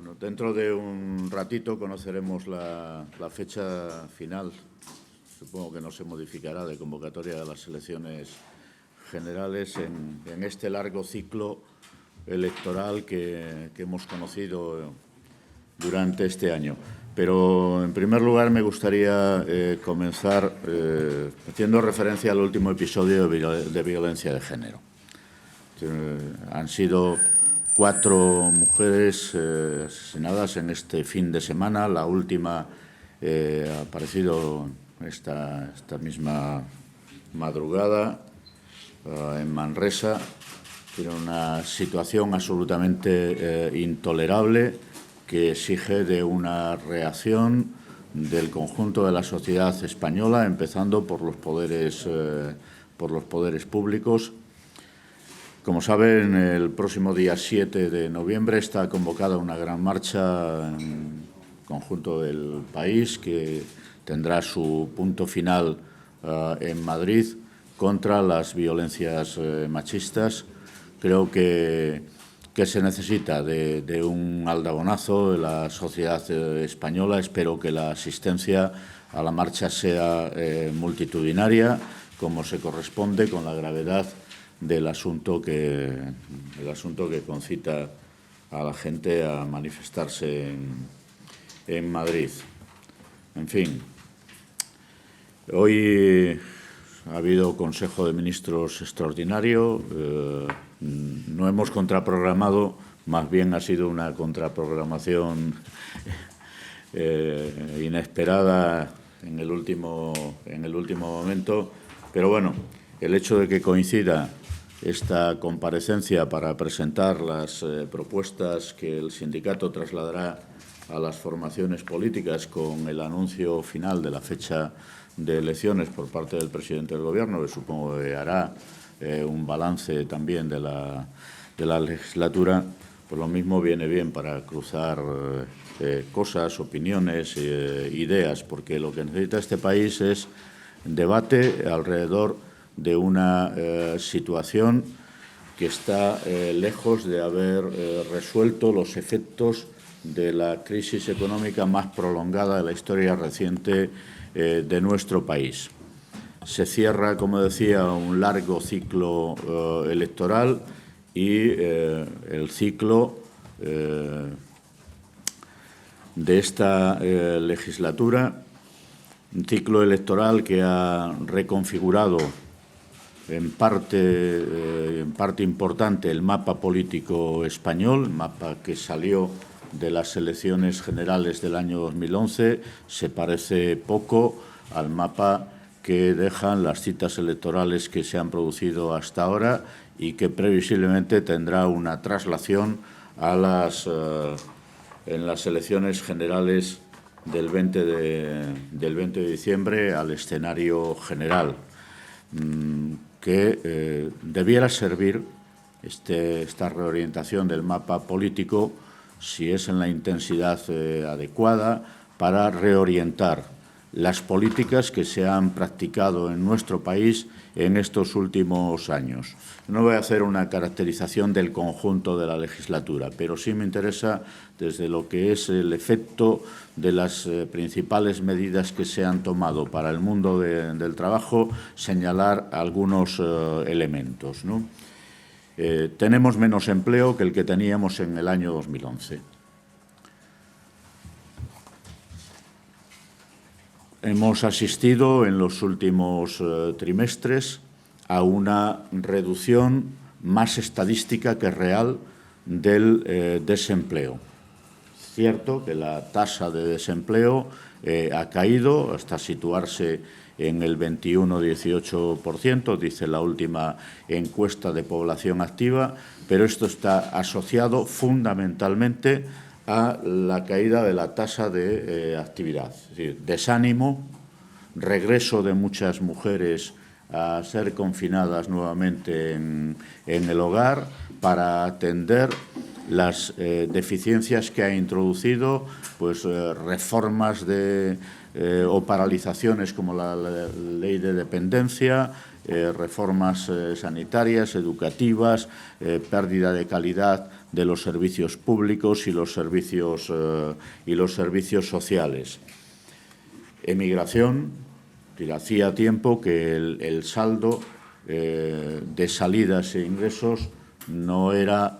Bueno, dentro de un ratito conoceremos la fecha final, supongo que no se modificará, de convocatoria de las elecciones generales en este largo ciclo electoral que hemos conocido durante este año. Pero, en primer lugar, me gustaría comenzar haciendo referencia al último episodio de violencia de género. Han sido 4 mujeres asesinadas en este fin de semana. La última ha aparecido esta misma madrugada en Manresa. Tiene una situación absolutamente intolerable que exige de una reacción del conjunto de la sociedad española, empezando por los poderes públicos. Como saben, el próximo día 7 de noviembre está convocada una gran marcha en el conjunto del país que tendrá su punto final en Madrid contra las violencias machistas. Creo que se necesita de un aldabonazo de la sociedad española. Espero que la asistencia a la marcha sea multitudinaria, como se corresponde con la gravedad del asunto que concita a la gente a manifestarse en Madrid. En fin, hoy ha habido Consejo de Ministros extraordinario. No hemos contraprogramado, más bien ha sido una contraprogramación inesperada en el último momento. Pero bueno, el hecho de que coincida esta comparecencia para presentar las propuestas que el sindicato trasladará a las formaciones políticas con el anuncio final de la fecha de elecciones por parte del presidente del Gobierno, que supongo que hará un balance también de la legislatura, pues lo mismo viene bien para cruzar cosas, opiniones, ideas, porque lo que necesita este país es debate alrededor de una situación que está lejos de haber resuelto los efectos de la crisis económica más prolongada de la historia reciente de nuestro país. Se cierra, como decía, un largo ciclo electoral y el ciclo de esta legislatura, un ciclo electoral que ha reconfigurado en parte importante el mapa político español, mapa que salió de las elecciones generales del año 2011, se parece poco al mapa que dejan las citas electorales que se han producido hasta ahora y que previsiblemente tendrá una traslación en las elecciones generales del 20 de diciembre al escenario general, que debiera servir esta reorientación del mapa político, si es en la intensidad adecuada, para reorientar las políticas que se han practicado en nuestro país en estos últimos años. No voy a hacer una caracterización del conjunto de la legislatura, pero sí me interesa, desde lo que es el efecto de las principales medidas que se han tomado para el mundo del trabajo, señalar algunos elementos, ¿no? Tenemos menos empleo que el que teníamos en el año 2011. Hemos asistido en los últimos trimestres a una reducción más estadística que real del desempleo. Es cierto que la tasa de desempleo ha caído hasta situarse en el 21,18%, dice la última encuesta de población activa, pero esto está asociado fundamentalmente a la caída de la tasa de actividad. Es decir, desánimo, regreso de muchas mujeres a ser confinadas nuevamente en el hogar para atender las deficiencias que ha introducido, pues reformas o paralizaciones como la ley de dependencia, reformas sanitarias, educativas, pérdida de calidad de los servicios públicos y los servicios sociales. Emigración, hacía tiempo que el saldo de salidas e ingresos no era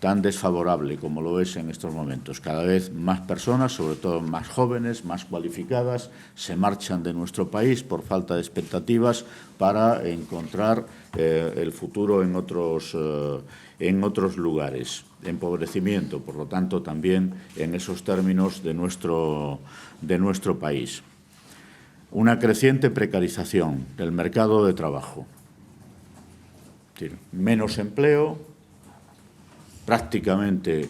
tan desfavorable como lo es en estos momentos. Cada vez más personas, sobre todo más jóvenes, más cualificadas, se marchan de nuestro país por falta de expectativas para encontrar el futuro en otros lugares. Empobrecimiento, por lo tanto, también en esos términos de nuestro país. Una creciente precarización del mercado de trabajo. Es decir, menos empleo, prácticamente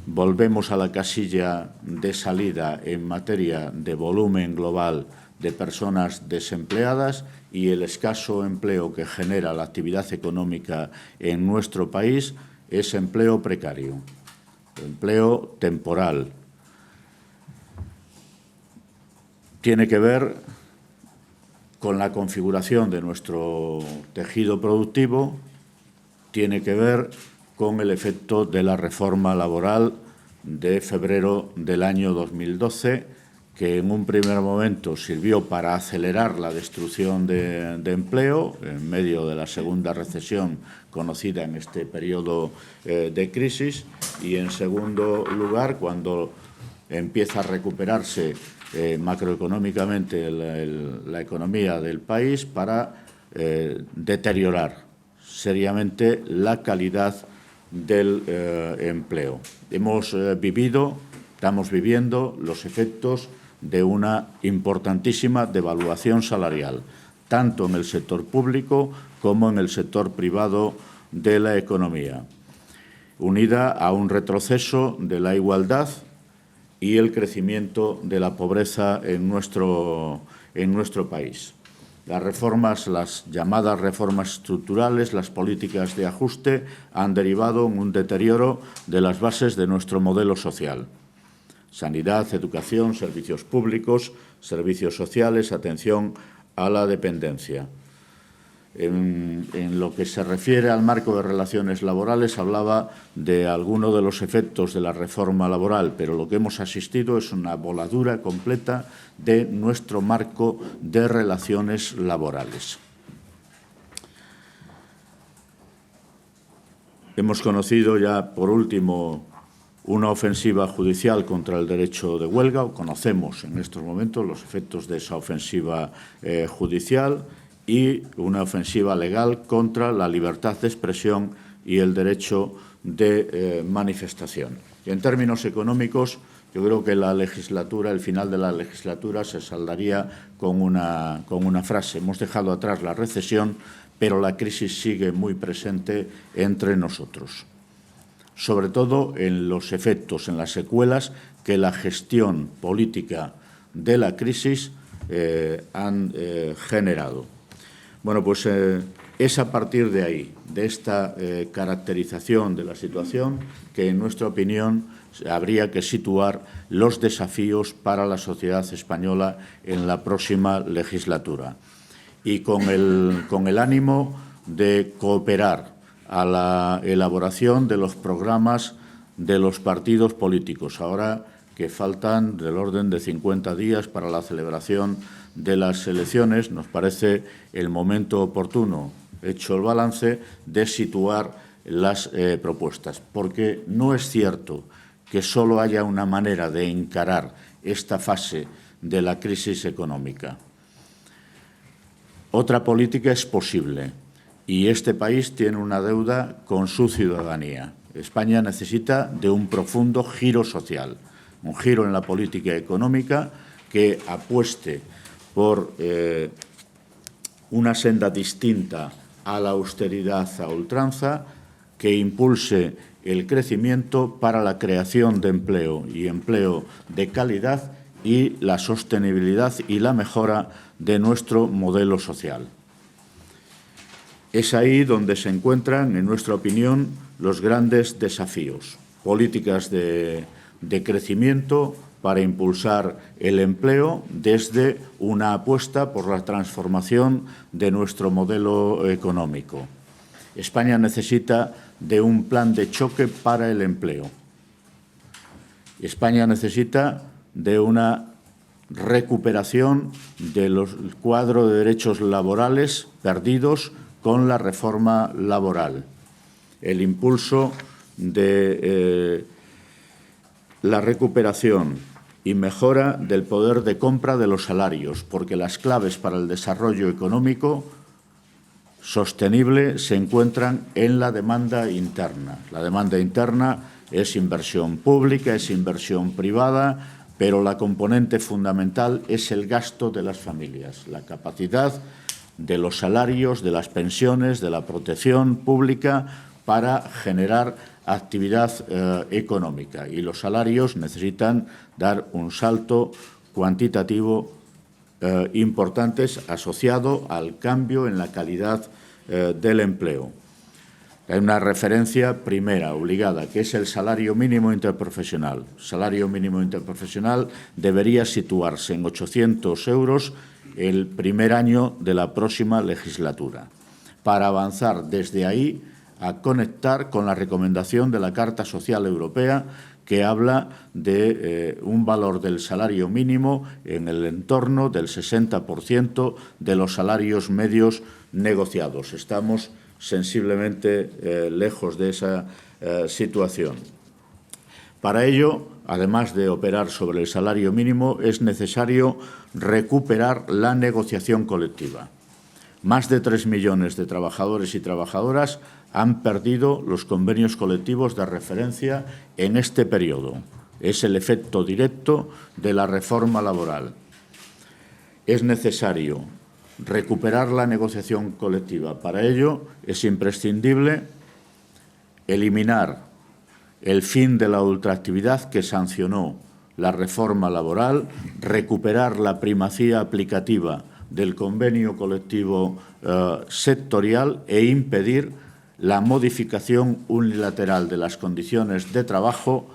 volvemos a la casilla de salida en materia de volumen global de personas desempleadas y el escaso empleo que genera la actividad económica en nuestro país es empleo precario, empleo temporal. Tiene que ver con la configuración de nuestro tejido productivo, tiene que ver con el efecto de la reforma laboral de febrero del año 2012, que en un primer momento sirvió para acelerar la destrucción de empleo en medio de la segunda recesión conocida en este periodo de crisis, y en segundo lugar, cuando empieza a recuperarse macroeconómicamente la economía del país, para deteriorar seriamente la calidad del empleo. Estamos viviendo los efectos de una importantísima devaluación salarial, tanto en el sector público como en el sector privado de la economía, unida a un retroceso de la igualdad y el crecimiento de la pobreza en nuestro país. Las reformas, las llamadas reformas estructurales, las políticas de ajuste, han derivado en un deterioro de las bases de nuestro modelo social. Sanidad, educación, servicios públicos, servicios sociales, atención a la dependencia. En lo que se refiere al marco de relaciones laborales, hablaba de algunos de los efectos de la reforma laboral, pero lo que hemos asistido es una voladura completa de nuestro marco de relaciones laborales. Hemos conocido ya, por último, una ofensiva judicial contra el derecho de huelga, o conocemos en estos momentos los efectos de esa ofensiva judicial, y una ofensiva legal contra la libertad de expresión y el derecho de manifestación. Y en términos económicos, yo creo que el final de la legislatura se saldaría con una frase. Hemos dejado atrás la recesión, pero la crisis sigue muy presente entre nosotros, sobre todo en los efectos, en las secuelas que la gestión política de la crisis han generado. Bueno, pues es a partir de ahí, de esta caracterización de la situación, que en nuestra opinión habría que situar los desafíos para la sociedad española en la próxima legislatura. Y con el ánimo de cooperar a la elaboración de los programas de los partidos políticos, ahora que faltan del orden de 50 días para la celebración de las elecciones, nos parece el momento oportuno, hecho el balance, de situar las propuestas, porque no es cierto que solo haya una manera de encarar esta fase de la crisis económica. Otra política es posible, y este país tiene una deuda con su ciudadanía. España necesita de un profundo giro social, un giro en la política económica que apueste por una senda distinta a la austeridad a ultranza, que impulse el crecimiento para la creación de empleo y empleo de calidad y la sostenibilidad y la mejora de nuestro modelo social. Es ahí donde se encuentran, en nuestra opinión, los grandes desafíos. Políticas de crecimiento para impulsar el empleo desde una apuesta por la transformación de nuestro modelo económico. España necesita de un plan de choque para el empleo. España necesita de una recuperación del cuadro de derechos laborales perdidos con la reforma laboral, el impulso de la recuperación y mejora del poder de compra de los salarios, porque las claves para el desarrollo económico sostenible se encuentran en la demanda interna. La demanda interna es inversión pública, es inversión privada, pero la componente fundamental es el gasto de las familias, la capacidad de los salarios, de las pensiones, de la protección pública para generar actividad económica. Y los salarios necesitan dar un salto cuantitativo importante asociado al cambio en la calidad del empleo. Hay una referencia primera, obligada, que es el salario mínimo interprofesional. El salario mínimo interprofesional debería situarse en 800 euros el primer año de la próxima legislatura, para avanzar desde ahí a conectar con la recomendación de la Carta Social Europea, que habla de un valor del salario mínimo en el entorno del 60% de los salarios medios negociados. Estamos sensiblemente lejos de esa situación. Para ello, además de operar sobre el salario mínimo, es necesario recuperar la negociación colectiva. Más de 3 millones de trabajadores y trabajadoras han perdido los convenios colectivos de referencia en este periodo. Es el efecto directo de la reforma laboral. Es necesario recuperar la negociación colectiva. Para ello es imprescindible eliminar el fin de la ultraactividad que sancionó la reforma laboral, recuperar la primacía aplicativa del convenio colectivo sectorial e impedir la modificación unilateral de las condiciones de trabajo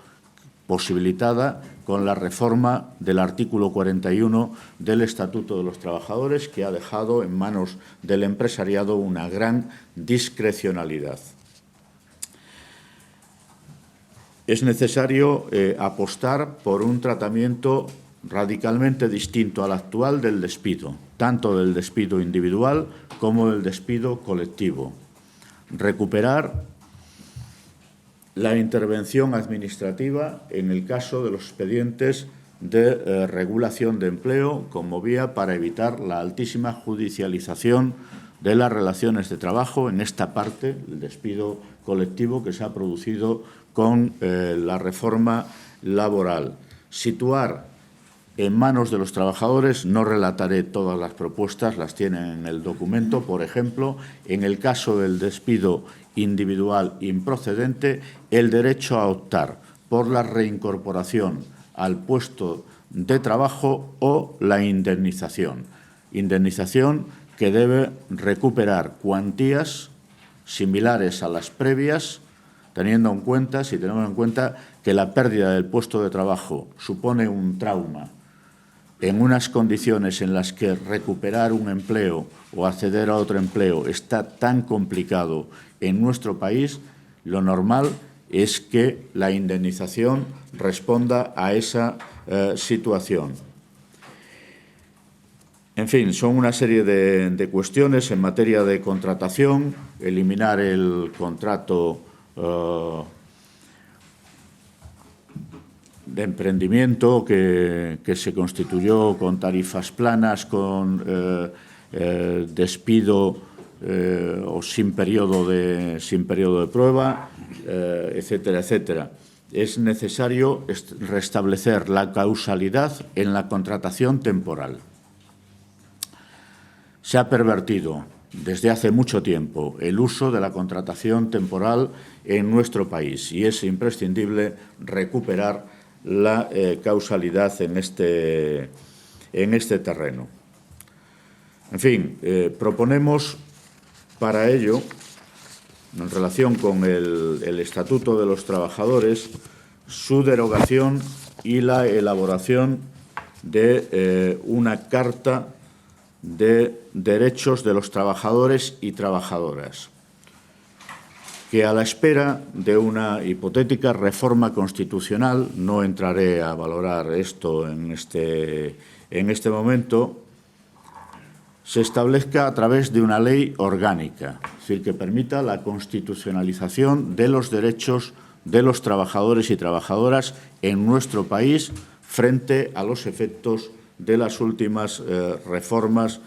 posibilitada con la reforma del artículo 41 del Estatuto de los Trabajadores, que ha dejado en manos del empresariado una gran discrecionalidad. Es necesario apostar por un tratamiento radicalmente distinto al actual del despido, tanto del despido individual como del despido colectivo. Recuperar la intervención administrativa en el caso de los expedientes de regulación de empleo como vía para evitar la altísima judicialización de las relaciones de trabajo en esta parte, el despido colectivo que se ha producido con la reforma laboral. Situar en manos de los trabajadores, no relataré todas las propuestas, las tienen en el documento, por ejemplo, en el caso del despido individual improcedente, el derecho a optar por la reincorporación al puesto de trabajo o la indemnización. Indemnización que debe recuperar cuantías similares a las previas, teniendo en cuenta, si tenemos en cuenta que la pérdida del puesto de trabajo supone un trauma en unas condiciones en las que recuperar un empleo o acceder a otro empleo está tan complicado en nuestro país, lo normal es que la indemnización responda a esa situación. En fin, son una serie de cuestiones en materia de contratación, eliminar el contrato de emprendimiento que se constituyó con tarifas planas, con despido o sin periodo de prueba, etcétera, etcétera. Es necesario restablecer la causalidad en la contratación temporal. Se ha pervertido desde hace mucho tiempo el uso de la contratación temporal en nuestro país y es imprescindible recuperar la causalidad en este terreno. En fin, proponemos para ello, en relación con el Estatuto de los Trabajadores, su derogación y la elaboración de una Carta de Derechos de los Trabajadores y Trabajadoras, que a la espera de una hipotética reforma constitucional, no entraré a valorar esto en este momento, se establezca a través de una ley orgánica, es decir, que permita la constitucionalización de los derechos de los trabajadores y trabajadoras en nuestro país frente a los efectos de las últimas reformas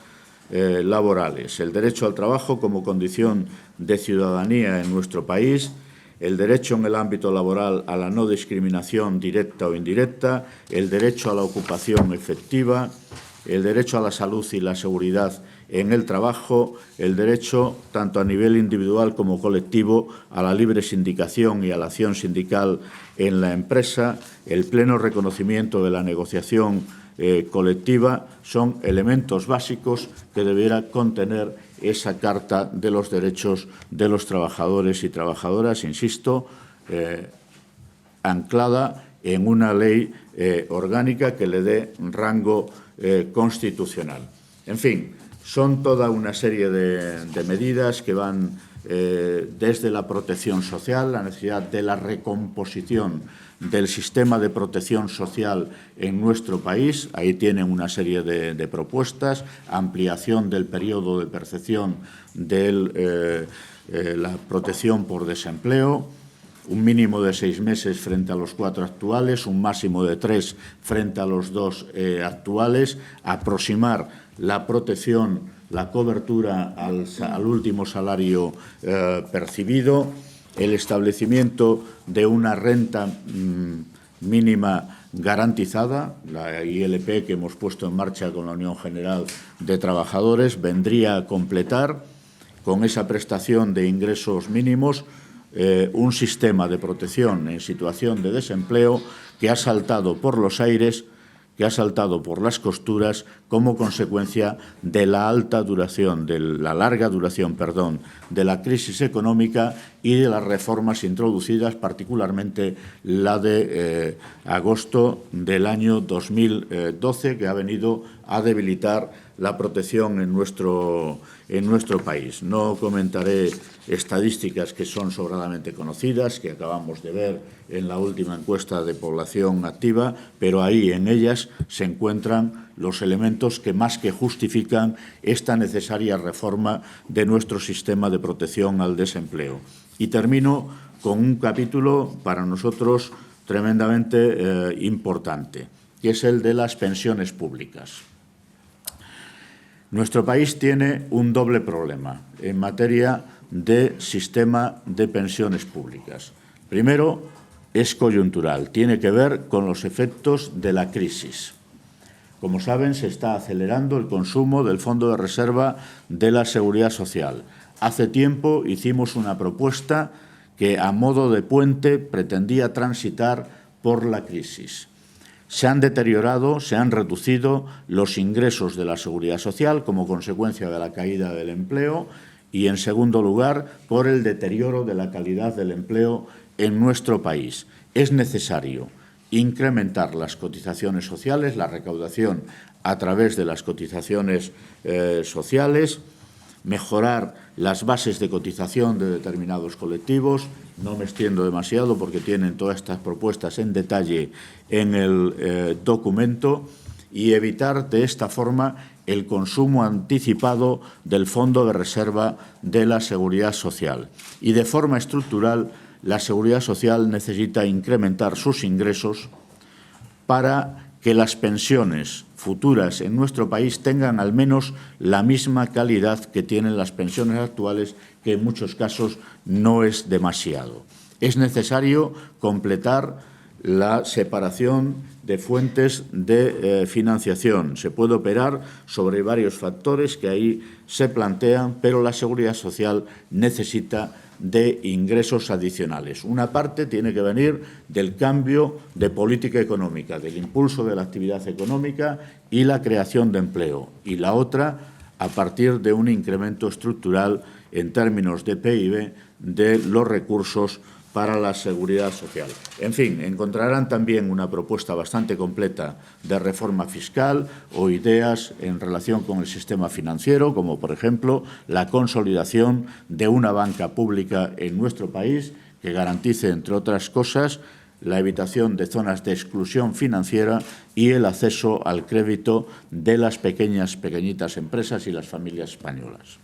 laborales. El derecho al trabajo como condición de ciudadanía en nuestro país, el derecho en el ámbito laboral a la no discriminación directa o indirecta, el derecho a la ocupación efectiva, el derecho a la salud y la seguridad en el trabajo, el derecho, tanto a nivel individual como colectivo, a la libre sindicación y a la acción sindical en la empresa, el pleno reconocimiento de la negociación colectiva, son elementos básicos que debiera contener esa Carta de los Derechos de los Trabajadores y Trabajadoras, insisto, anclada en una ley orgánica que le dé rango constitucional. En fin, son toda una serie de medidas que van desde la protección social, la necesidad de la recomposición del sistema de protección social en nuestro país. Ahí tienen una serie de propuestas, ampliación del periodo de percepción de la protección por desempleo, un mínimo de 6 meses frente a los 4 actuales, un máximo de 3 frente a los 2 actuales, aproximar la protección, la cobertura al último salario percibido, el establecimiento de una renta mínima garantizada, la ILP que hemos puesto en marcha con la Unión General de Trabajadores, vendría a completar con esa prestación de ingresos mínimos un sistema de protección en situación de desempleo que ha saltado por los aires, que ha saltado por las costuras como consecuencia de la larga duración, de la crisis económica y de las reformas introducidas, particularmente la de agosto del año 2012, que ha venido a debilitar la protección en nuestro país. No comentaré estadísticas que son sobradamente conocidas, que acabamos de ver en la última encuesta de población activa, pero ahí en ellas se encuentran los elementos que más que justifican esta necesaria reforma de nuestro sistema de protección al desempleo. Y termino con un capítulo para nosotros tremendamente importante, que es el de las pensiones públicas. Nuestro país tiene un doble problema en materia de sistema de pensiones públicas. Primero, es coyuntural, tiene que ver con los efectos de la crisis. Como saben, se está acelerando el consumo del Fondo de Reserva de la Seguridad Social. Hace tiempo hicimos una propuesta que, a modo de puente, pretendía transitar por la crisis. Se han deteriorado, se han reducido los ingresos de la Seguridad Social como consecuencia de la caída del empleo y, en segundo lugar, por el deterioro de la calidad del empleo en nuestro país. Es necesario incrementar las cotizaciones sociales, la recaudación a través de las cotizaciones sociales, mejorar las bases de cotización de determinados colectivos. No me extiendo demasiado porque tienen todas estas propuestas en detalle en el documento, y evitar de esta forma el consumo anticipado del Fondo de Reserva de la Seguridad Social. Y de forma estructural, la Seguridad Social necesita incrementar sus ingresos para que las pensiones futuras en nuestro país tengan al menos la misma calidad que tienen las pensiones actuales, que en muchos casos no es demasiado. Es necesario completar la separación de fuentes de financiación. Se puede operar sobre varios factores que ahí se plantean, pero la Seguridad Social necesita de ingresos adicionales. Una parte tiene que venir del cambio de política económica, del impulso de la actividad económica y la creación de empleo, y la otra a partir de un incremento estructural en términos de PIB de los recursos para la seguridad social. En fin, encontrarán también una propuesta bastante completa de reforma fiscal o ideas en relación con el sistema financiero, como por ejemplo la consolidación de una banca pública en nuestro país que garantice, entre otras cosas, la evitación de zonas de exclusión financiera y el acceso al crédito de las pequeñitas empresas y las familias españolas.